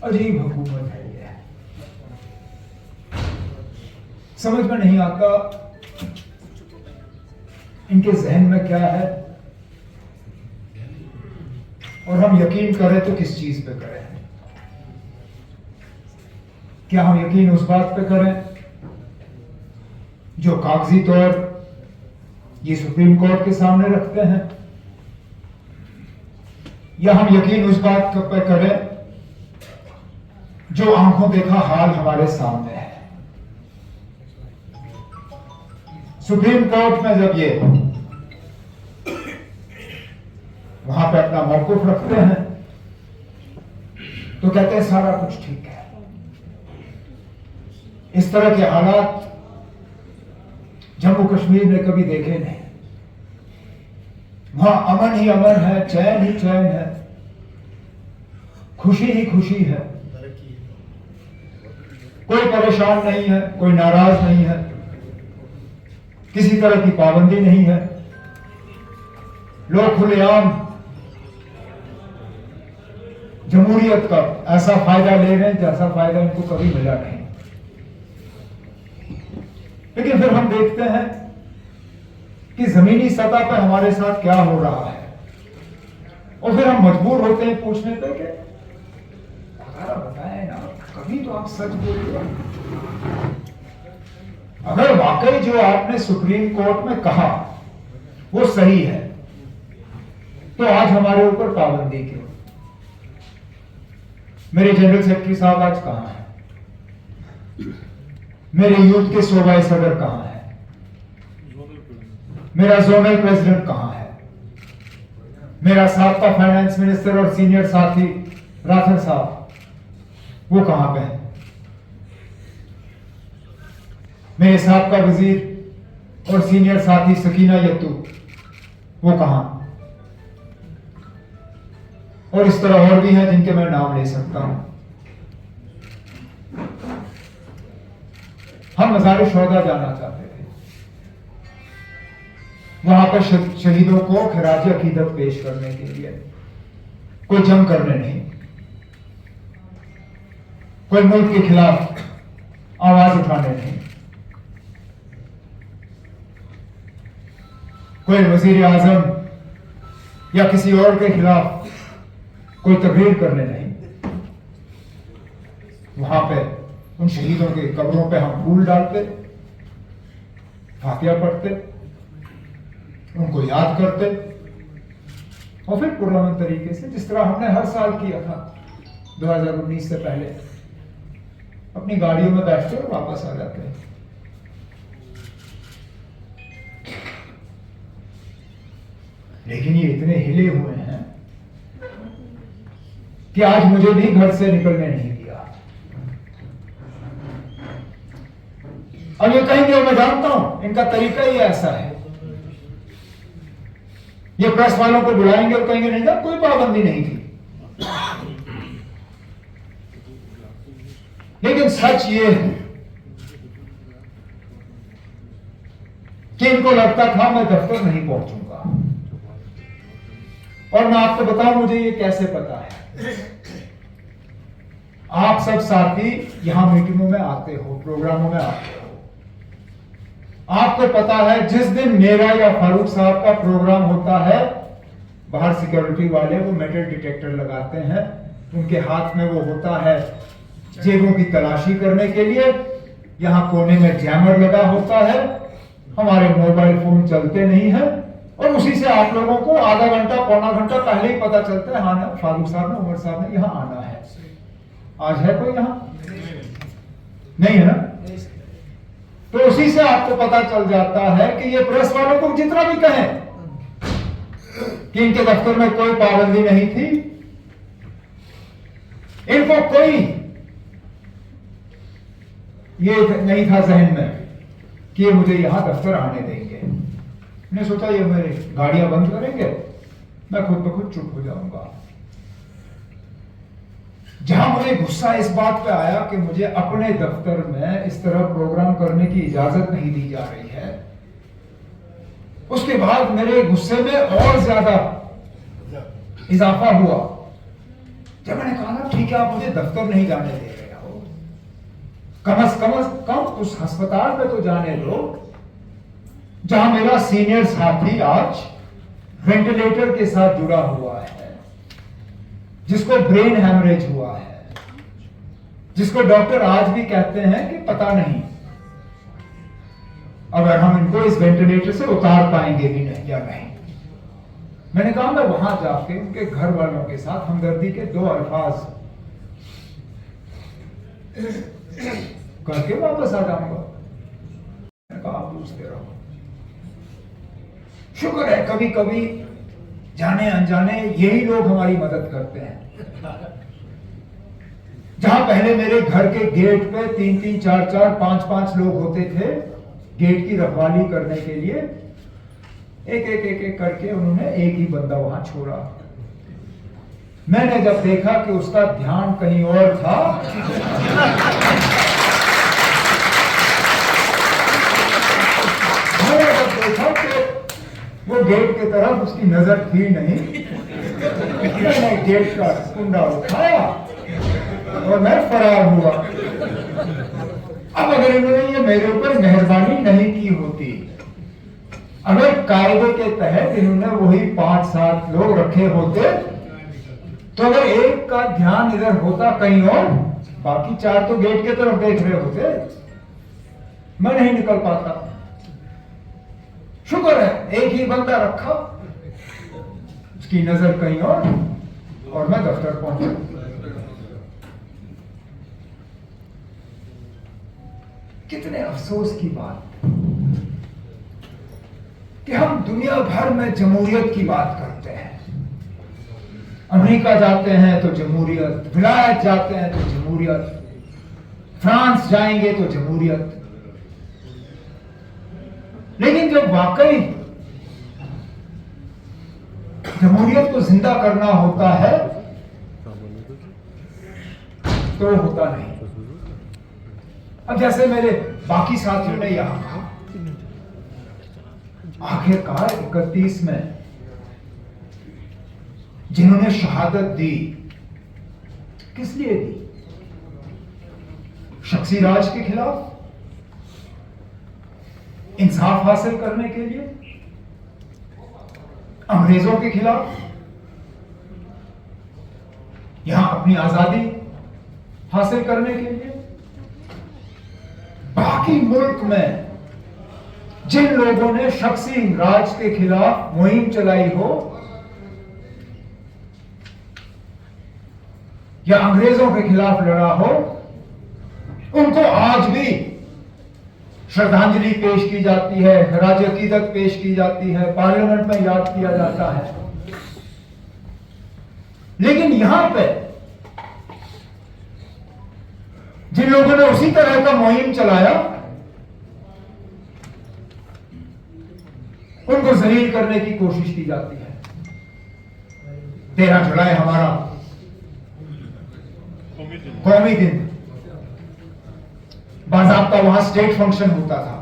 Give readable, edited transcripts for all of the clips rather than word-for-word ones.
अजीब हुकूमत है ये, समझ में नहीं आता इनके जहन में क्या है, और हम यकीन करें तो किस चीज पे करें? क्या हम यकीन उस बात पे करें जो कागजी तौर ये सुप्रीम कोर्ट के सामने रखते हैं, या हम यकीन उस बात पे करें जो आंखों देखा हाल हमारे सामने है? सुप्रीम कोर्ट में जब ये वहां पे अपना मौकूफ रखते हैं तो कहते हैं सारा कुछ ठीक है। इस तरह के हालात जम्मू कश्मीर में कभी देखे नहीं। वहां अमन ही अमन है, चैन ही चैन है, खुशी ही खुशी है, कोई परेशान नहीं है, कोई नाराज नहीं है, किसी तरह की पाबंदी नहीं है। लोग खुलेआम जमहूरियत का ऐसा फायदा ले रहे हैं जैसा फायदा इनको कभी मिला नहीं। लेकिन फिर हम देखते हैं कि जमीनी सतह पर हमारे साथ क्या हो रहा है, और फिर हम मजबूर होते हैं पूछने पे कि बताएं ना, कभी तो आप सच बोलिए। अगर वाकई जो आपने सुप्रीम कोर्ट में कहा वो सही है तो आज हमारे ऊपर पाबंदी क्यों? मेरे जनरल सेक्रेटरी साहब आज कहां हैं? मेरे यूथ के सूबाई सदर कहां है? मेरा जोनल प्रेसिडेंट कहां है? मेरा साबका फाइनेंस मिनिस्टर और सीनियर साथी राठौर साहब वो कहां पे हैं? मेरे साबका वजीर और सीनियर साथी सकीना यत्तू वो कहां? और इस तरह और भी हैं जिनके मैं नाम ले सकता हूं। हम मज़ार शोहदा जाना चाहते थे, वहां पर शहीदों को खिराज अकीदत पेश करने के लिए, कोई जंग करने नहीं, कोई मुल्क के खिलाफ आवाज उठाने नहीं, कोई वजीर आजम या किसी और के खिलाफ कोई तकरीर करने नहीं। वहां पे उन शहीदों के कब्रों पे हम फूल डालते, फातिहा पढ़ते, उनको याद करते, और फिर पुरअमन तरीके से जिस तरह हमने हर साल किया था 2019 से पहले, अपनी गाड़ियों में बैठते और वापस आ जाते। लेकिन ये इतने हिले हुए हैं कि आज मुझे भी घर से निकलने नहीं दिया। अब ये कहेंगे, मैं जानता हूं इनका तरीका ही ऐसा है, ये प्रेस वालों को बुलाएंगे और कहेंगे नहीं था, कोई पाबंदी नहीं थी। लेकिन सच ये है कि इनको लगता था मैं दफ्तर नहीं पहुंचूंगा। और मैं आपको बताऊं मुझे ये कैसे पता है। आप सब साथी यहां मीटिंगों में आते हो, प्रोग्रामों में आते हो, आपको पता है जिस दिन मेरा या फारूक साहब का प्रोग्राम होता है, बाहर सिक्योरिटी वाले वो मेटल डिटेक्टर लगाते हैं, उनके हाथ में वो होता है जेबों की तलाशी करने के लिए, यहां कोने में जैमर लगा होता है, हमारे मोबाइल फोन चलते नहीं है, और उसी से आप लोगों को आधा घंटा पौना घंटा पहले ही पता चलता है हाँ ना फारूक साहब ने, उमर साहब ने यहां आना है। आज है कोई यहां? नहीं है ना? तो उसी से आपको पता चल जाता है कि ये प्रेस वालों को जितना भी कहें कि इनके दफ्तर में कोई पाबंदी नहीं थी, इनको कोई ये नहीं था जहन में कि ये मुझे यहां दफ्तर आने देंगे। मैंने सोचा ये मेरी गाड़ियां बंद करेंगे, मैं खुद ब खुद चुप हो जाऊंगा। जहां मुझे गुस्सा इस बात पे आया कि मुझे अपने दफ्तर में इस तरह प्रोग्राम करने की इजाजत नहीं दी जा रही है, उसके बाद मेरे गुस्से में और ज्यादा इजाफा हुआ जब मैंने कहा ना ठीक है आप मुझे दफ्तर नहीं जाने दे रहे हो, कम उस अस्पताल में तो जाने दो जहां मेरा सीनियर साथी आज वेंटिलेटर के साथ जुड़ा हुआ है, जिसको ब्रेन हैमरेज हुआ है, जिसको डॉक्टर आज भी कहते हैं कि पता नहीं अगर हम इनको इस वेंटिलेटर से उतार पाएंगे भी नहीं या नहीं। मैंने कहा मैं वहां जाके उनके घर वालों के साथ हमदर्दी के 2 अल्फाज करके वापस आ जाऊंगा। मैंने कहा आप पूछते रहो। शुक्र है कभी कभी जाने अनजाने यही लोग हमारी मदद करते हैं। जहां पहले मेरे घर के गेट पे 3-3, 4-4, 5-5 लोग होते थे गेट की रखवाली करने के लिए, एक करके उन्होंने एक ही बंदा वहां छोड़ा। मैंने जब देखा कि उसका ध्यान कहीं और था, मैंने जब देखा कि वो गेट की तरफ उसकी नजर थी नहीं, मैंने गेट का कुंडा उठाया और मैं फरार हुआ। अब अगर इन्होंने ये मेरे ऊपर मेहरबानी नहीं की होती, अगर कायदे के तहत इन्होंने वही 5-7 लोग रखे होते, तो अगर एक का ध्यान इधर होता कहीं और, बाकी 4 तो गेट के तरफ देख रहे होते, मैं नहीं निकल पाता। शुक्र है एक ही बंदा रखा, उसकी नजर कहीं और मैं दफ्तर पहुंचा। कितने अफसोस की बात कि हम दुनिया भर में जमहूरियत की बात करते हैं। अमेरिका जाते हैं तो जमहूरियत, विलायत जाते हैं तो जमहूरियत, फ्रांस जाएंगे तो जमहूरियत। लेकिन जब वाकई जमहूरियत को जिंदा करना होता है तो होता नहीं। अब जैसे मेरे बाकी साथियों ने यहां कहा, आखिरकार 31 में जिन्होंने शहादत दी, किस लिए दी? शख्सी राज के खिलाफ इंसाफ हासिल करने के लिए, अंग्रेजों के खिलाफ, यहां अपनी आजादी हासिल करने के लिए। बाकी मुल्क में जिन लोगों ने शख्सी राज के खिलाफ मुहिम चलाई हो या अंग्रेजों के खिलाफ लड़ा हो, उनको आज भी श्रद्धांजलि पेश की जाती है, खराज अकीदत पेश की जाती है, पार्लियामेंट में याद किया जाता है। लेकिन यहां पे जिन लोगों ने उसी तरह का मुहिम चलाया, उनको जलील करने की कोशिश की जाती है। 13 जुलाई हमारा कौमी दिन, बाज़ाब्ता वहां स्टेट फंक्शन होता था,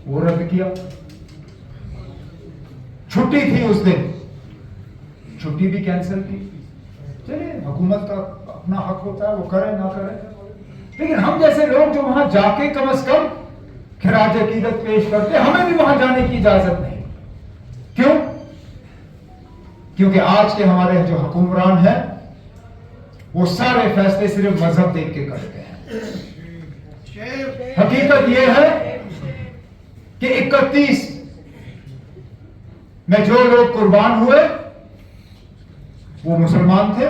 वो रद्द किया। छुट्टी थी उस दिन, छुट्टी भी कैंसिल की। चलिए हुकूमत का अपना हक होता है, वो करे ना करे। लेकिन हम जैसे लोग जो वहां जाके कम से कम खिराज अकीदत पेश करते, हमें भी वहां जाने की इजाजत नहीं। क्यों? क्योंकि आज के हमारे जो हुक्मरान हैं वो सारे फैसले सिर्फ मजहब देख के करते हैं। हकीकत यह है कि 31 में जो लोग कुर्बान हुए वो मुसलमान थे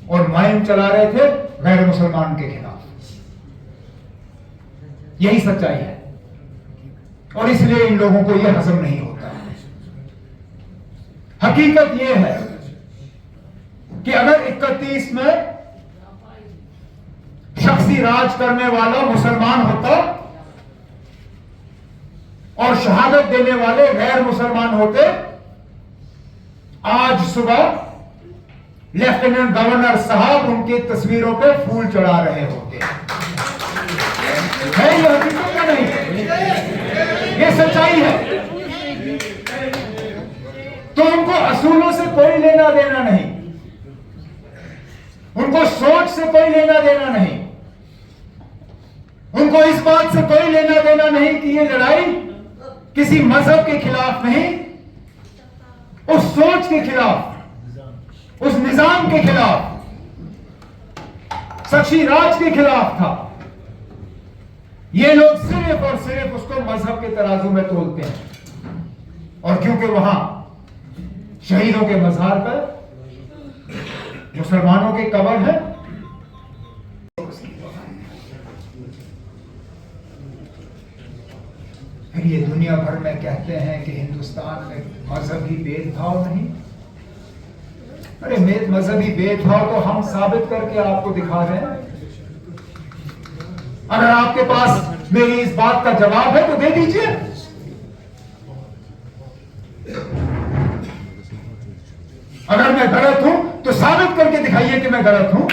और मुहिम चला रहे थे गैर मुसलमान के खिलाफ। यही सच्चाई है और इसलिए इन लोगों को यह हजम नहीं होता। हकीकत यह है कि अगर 31 में शख्सी राज करने वाला मुसलमान होता और शहादत देने वाले गैर मुसलमान होते, आज सुबह लेफ्टिनेंट गवर्नर साहब उनकी तस्वीरों पे फूल चढ़ा रहे होते। है ये हकीकत या नहीं? ये सच्चाई है। तो उनको असूलों से कोई लेना देना नहीं। उनको सोच से कोई लेना देना नहीं, उनको इस बात से कोई लेना देना नहीं कि ये लड़ाई किसी मजहब के खिलाफ नहीं, उस सोच के खिलाफ, उस निजाम के खिलाफ, शशि राज के खिलाफ था। ये लोग सिर्फ और सिर्फ उसको मजहब के तराजू में तोलते हैं, और क्योंकि वहां शहीदों के मजार पर जो मुसलमानों के कब्र है, फिर ये दुनिया भर में कहते हैं कि हिंदुस्तान में मजहबी भेदभाव नहीं। अरे मजहबी भेदभाव तो हम साबित करके आपको दिखा रहे हैं। अगर आपके पास मेरी इस बात का जवाब है तो दे दीजिए। अगर मैं गलत हूं तो साबित करके दिखाइए कि मैं गलत हूं।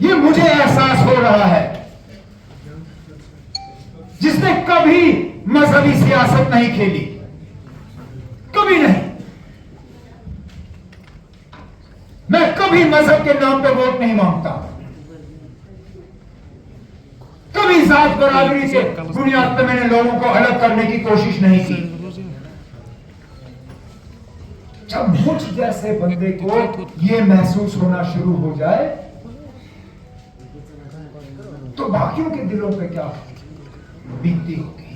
ये मुझे एहसास हो रहा है, जिसने कभी मजहबी सियासत नहीं खेली, कभी नहीं। मैं कभी मजहब के नाम पे वोट नहीं मांगता, कभी जात बराबरी के बुनियाद पर मैंने लोगों को अलग करने की कोशिश नहीं की। जब मुझ जैसे बंदे को यह महसूस होना शुरू हो जाए तो बाकियों के दिलों पे क्या बीतती होगी।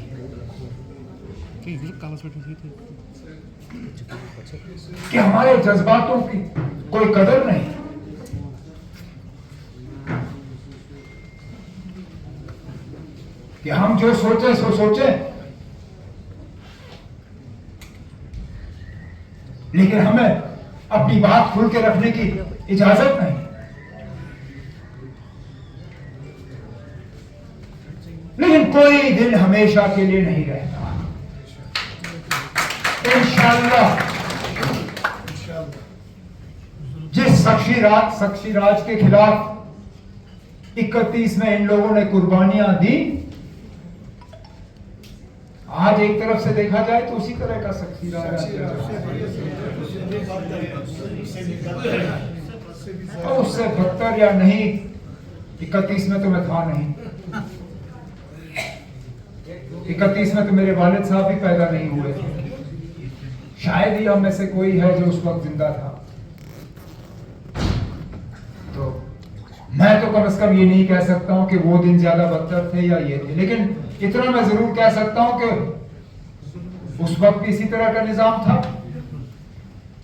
कि हमारे जज्बातों की कोई कदर नहीं, कि हम जो सोचे सो सोचे, लेकिन हमें अपनी बात खुल के रखने की इजाजत नहीं। लेकिन कोई दिन हमेशा के लिए नहीं रहता। इंशाअल्लाह जिस शशि राज के खिलाफ 31 में इन लोगों ने कुर्बानियां दी, आज एक तरफ से देखा जाए तो उसी तरह का शशि राज, और उससे बदतर या नहीं। 31 में तो मैं था नहीं, 31 में तो मेरे वालिद साहब भी पैदा नहीं हुए थे। शायद ही हम में से कोई है जो उस वक्त जिंदा था। तो मैं तो कम से कम ये नहीं कह सकता हूं कि वो दिन ज्यादा बदतर थे या ये थे, लेकिन इतना मैं जरूर कह सकता हूं कि उस वक्त भी इसी तरह का निजाम था,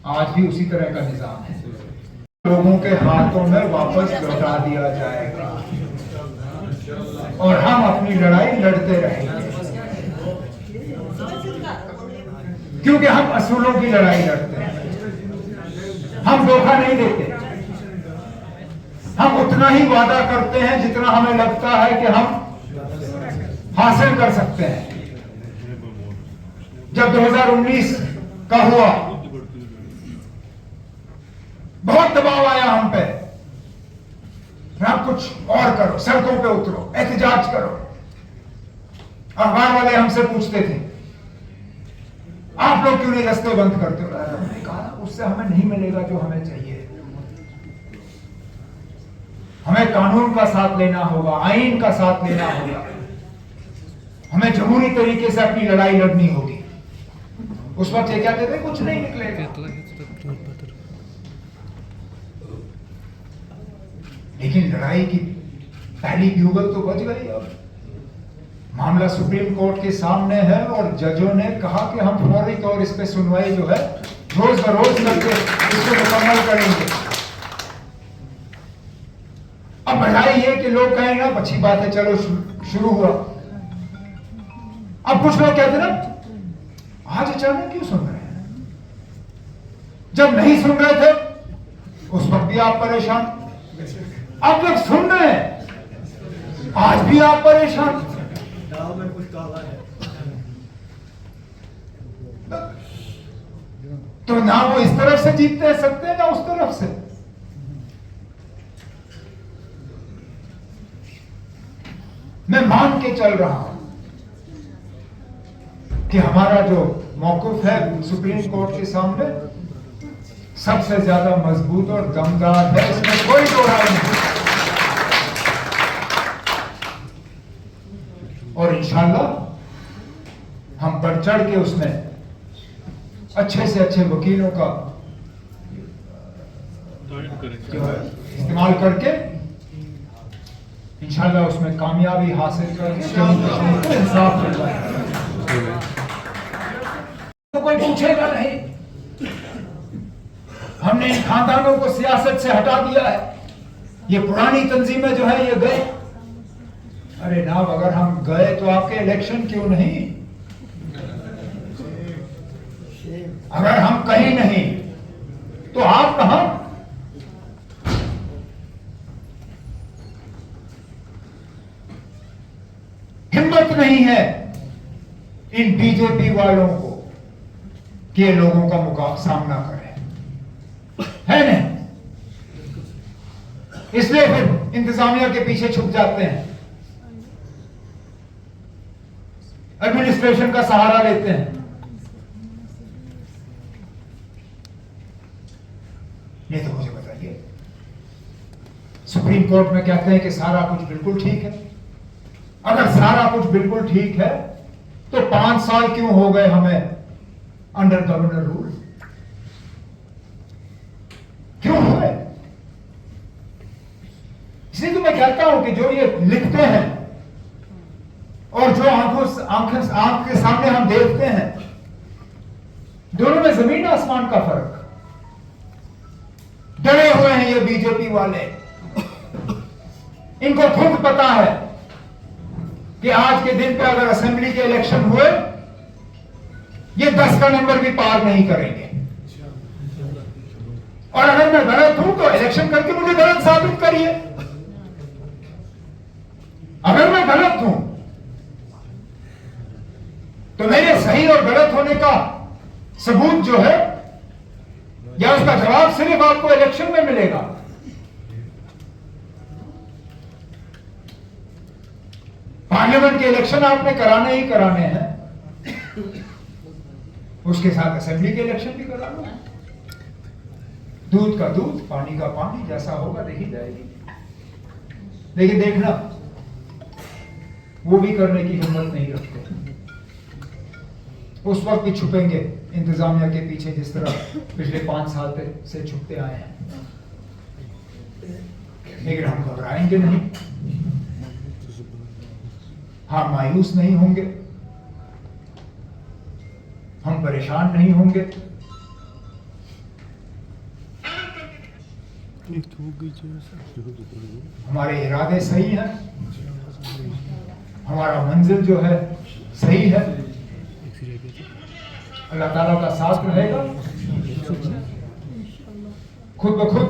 आज भी उसी तरह का निजाम है। लोगों के हाथों में वापस लौटा दिया जाएगा और हम अपनी लड़ाई लड़ते रहेंगे, क्योंकि हम असूलों की लड़ाई लड़ते हैं। हम धोखा नहीं देते, हम उतना ही वादा करते हैं जितना हमें लगता है कि हम हासिल कर सकते हैं। जब 2019 का हुआ, बहुत दबाव आया हम पे, आप कुछ और करो, सड़कों पे उतरो, एहतजाज करो। अखबार वाले हमसे पूछते थे आप लोग क्यों नहीं रास्ते बंद करते हो। हमने कहा उससे हमें नहीं मिलेगा जो हमें चाहिए। हमें कानून का साथ लेना होगा, आईन का साथ लेना होगा, हमें जमहूरी तरीके से अपनी लड़ाई लड़नी होगी। उस वक्त ये क्या कहते, कुछ नहीं निकलेगा। लेकिन लड़ाई की पहली ब्यूगल तो बज गई। अब मामला सुप्रीम कोर्ट के सामने है और जजों ने कहा कि हम फौरी तौर इस पे सुनवाई जो है रोज बरोज करके इसको मुकम्मल करेंगे। अब बजाय ये कि लोग कहेंगे अच्छी बात है, चलो शुरू हुआ। अब कुछ लोग कहते ना आज अचानक क्यों सुन रहे हैं, जब नहीं सुन रहे थे उस वक्त भी आप परेशान, अब जब सुन रहे हैं आज भी आप परेशान। में कुछ काला है तो ना वो इस तरफ से जीतते सकते हैं ना उस तरफ से। मैं मान के चल रहा हूं कि हमारा जो मौक़िफ़ है सुप्रीम कोर्ट के सामने सबसे ज्यादा मजबूत और दमदार है, इसमें कोई दो राय नहीं। और इंशाल्लाह हम बढ़ चढ़ के उसमें अच्छे से अच्छे वकीलों का जो है इस्तेमाल करके इंशाल्लाह उसमें कामयाबी हासिल करके इंसाफ दिलवाएंगे। तो कोई पूछेगा नहीं। हमने इन खानदानों को सियासत से हटा दिया है, ये पुरानी तंजीमें जो है ये गए। अरे नाब, अगर हम गए तो आपके इलेक्शन क्यों नहीं? अगर हम कहीं नहीं तो आप कहां? हिम्मत नहीं है इन बीजेपी वालों को कि ये लोगों का सामना करें, है नहीं? इसलिए फिर इंतजामिया के पीछे छुप जाते हैं, एडमिनिस्ट्रेशन का सहारा लेते हैं। नहीं तो मुझे बताइए, सुप्रीम कोर्ट में कहते हैं कि सारा कुछ बिल्कुल ठीक है। अगर सारा कुछ बिल्कुल ठीक है तो 5 साल क्यों हो गए हमें अंडर गवर्नर रूल? क्यों हो गए? इसलिए तो मैं कहता हूं कि जो ये लिखते हैं और जो आंख के सामने हम देखते हैं, दोनों में जमीन आसमान का फर्क। डरे हुए हैं ये बीजेपी वाले, इनको खुद पता है कि आज के दिन पे अगर असेंबली के इलेक्शन हुए ये 10 का नंबर भी पार नहीं करेंगे। और अगर मैं गलत हूं तो इलेक्शन करके मुझे गलत साबित करिए। अगर मैं गलत हूं तो मेरे सही और गलत होने का सबूत जो है या उसका जवाब सिर्फ आपको इलेक्शन में मिलेगा। पार्लियामेंट के इलेक्शन आपने कराने ही कराने हैं, उसके साथ असेंबली के इलेक्शन भी करा लो। दूध का दूध, पानी का पानी, जैसा होगा देखी जाएगी। लेकिन देखना, वो भी करने की हिम्मत नहीं रखते। उस वक्त भी छुपेंगे इंतजामिया के पीछे, जिस तरह पिछले 5 साल से छुपते आए हैं। लेकिन हम घबराएंगे नहीं, हम मायूस नहीं होंगे, हम परेशान नहीं होंगे। हमारे इरादे सही हैं, हमारा मंजिल जो है सही है। अल्लाह ताला का साथ रहेगा, खुद ब खुद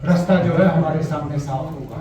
रास्ता जो है हमारे सामने साफ होगा।